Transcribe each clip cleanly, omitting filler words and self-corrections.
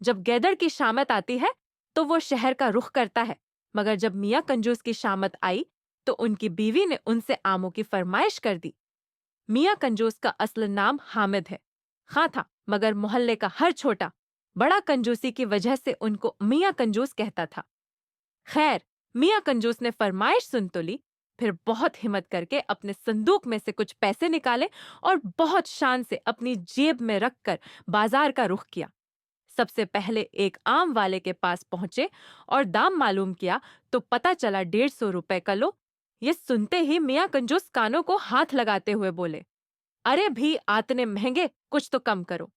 जब गैदड़ की शामत आती है तो वो शहर का रुख करता है, मगर जब मियाँ कंजूस की शामत आई तो उनकी बीवी ने उनसे आमों की फरमाइश कर दी। मियाँ कंजूस का असल नाम हामिद है। खां था, मगर मोहल्ले का हर छोटा बड़ा कंजूसी की वजह से उनको मियाँ कंजूस कहता था। खैर, मियाँ कंजूस ने फरमाइश सुन तो ली, फिर बहुत हिम्मत करके अपने संदूक में से कुछ पैसे निकाले और बहुत शान से अपनी जेब में रखकर बाजार का रुख किया। सबसे पहले एक आम वाले के पास पहुंचे और दाम मालूम किया तो पता चला 150 रुपए किलो। ये सुनते ही मियाँ कंजूस कानों को हाथ लगाते हुए बोले, अरे भी आतने महंगे, कुछ तो कम करो।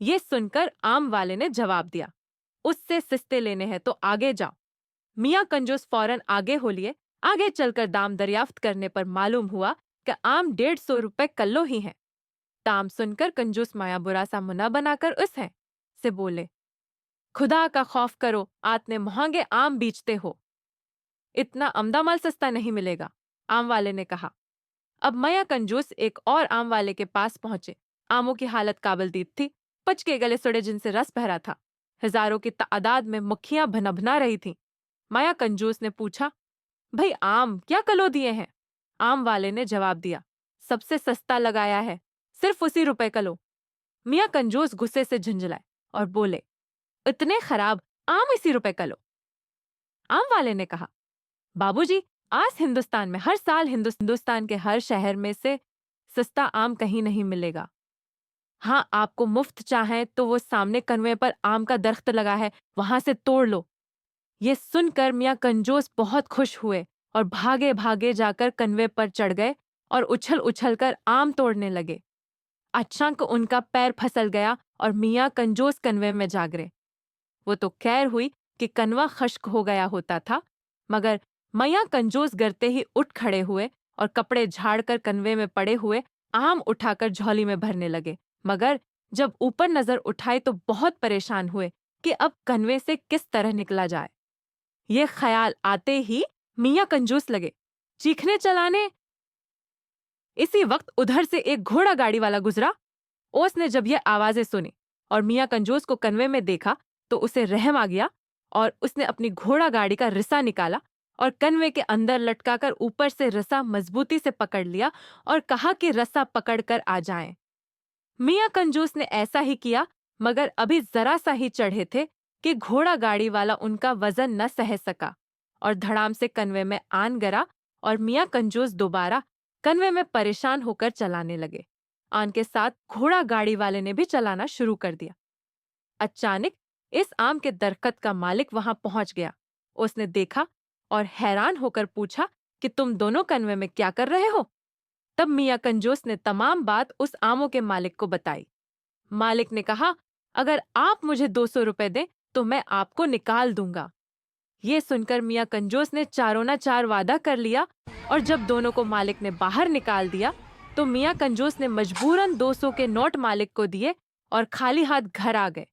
ये सुनकर आम वाले ने जवाब दिया, उससे सस्ते लेने हैं तो आगे जाओ। मियाँ कंजूस फौरन आगे हो लिए। आगे चलकर दाम दरियाफ्त करने पर मालूम हुआ कि आम 150 रुपए किलो ही हैं। दाम सुनकर कंजूस माया बुरा सा मुना बनाकर उस है से बोले, खुदा का खौफ करो, आतने महंगे आम बेचते हो, इतना अमदा माल सस्ता नहीं मिलेगा। आम वाले ने कहा। अब मया कंजूस एक और आम वाले के पास पहुंचे। आमों की हालत काबिल-दीद थी, पच के गले सड़े जिनसे रस भरा था। हजारों की तादाद में मक्खियां भनभना रही थीं। मया कंजूस ने पूछा, भाई आम क्या किलो दिए हैं? आम वाले ने जवाब दिया, सबसे सस्ता लगाया है, सिर्फ उसी रुपए किलो। मियाँ कंजूस गुस्से से झुंझलाए और बोले, इतने खराब आम इसी रुपए किलो? आम वाले ने कहा, बाबूजी, आज हिंदुस्तान में हर साल हिंदुस्तान के हर शहर में से सस्ता आम कहीं नहीं मिलेगा। हाँ, आपको मुफ्त चाहे तो वो सामने कन्वे पर आम का दरख्त लगा है, वहां से तोड़ लो। ये सुनकर मियाँ कंजूस बहुत खुश हुए और भागे भागे जाकर कन्वे पर चढ़ गए और उछल उछल कर आम तोड़ने लगे। अचानक उनका पैर फिसल गया और मियाँ कंजूस कन्वे में जा गिरे। वो तो खैर हुई कि कनवा खश्क हो गया होता था, मगर मियाँ कंजूस गिरते ही उठ खड़े हुए और कपड़े झाड़कर कन्वे में पड़े हुए आम उठाकर झोली में भरने लगे। मगर जब ऊपर नजर उठाई तो बहुत परेशान हुए कि अब कन्वे से किस तरह निकला जाए। ये ख्याल आते ही मियाँ कंजूस लगे चीखने चलाने। इसी वक्त उधर से एक घोड़ा गाड़ी वाला गुजरा। उसने जब ये आवाजें सुनी और मियाँ कंजूस को कन्वे में देखा तो उसे रहम आ गया और उसने अपनी घोड़ा गाड़ी का रिसा निकाला और कन्वे के अंदर लटकाकर ऊपर से रस्सा मजबूती से पकड़ लिया और कहा कि रस्सा पकड़कर आ जाएं। मियाँ कंजूस ने ऐसा ही किया, मगर अभी जरा सा ही चढ़े थे कि घोड़ा गाड़ी वाला उनका वजन न सह सका और धड़ाम से कन्वे में आन गिरा और मियाँ कंजूस दोबारा कन्वे में परेशान होकर चलाने लगे। आन के साथ घोड़ा गाड़ी वाले ने भी चलाना शुरू कर दिया। अचानक इस आम के दरख्त का मालिक वहां पहुंच गया। उसने देखा और हैरान होकर पूछा कि तुम दोनों कन्वे में क्या कर रहे हो? तब मियाँ कंजूस ने तमाम बात उस आमों के मालिक को बताई। मालिक ने कहा, अगर आप मुझे 200 रुपए दें तो मैं आपको निकाल दूंगा। ये सुनकर मियाँ कंजूस ने चारों ना चार वादा कर लिया और जब दोनों को मालिक ने बाहर निकाल दिया तो मियाँ कंजूस ने मजबूरन 200 के नोट मालिक को दिए और खाली हाथ घर आ गए।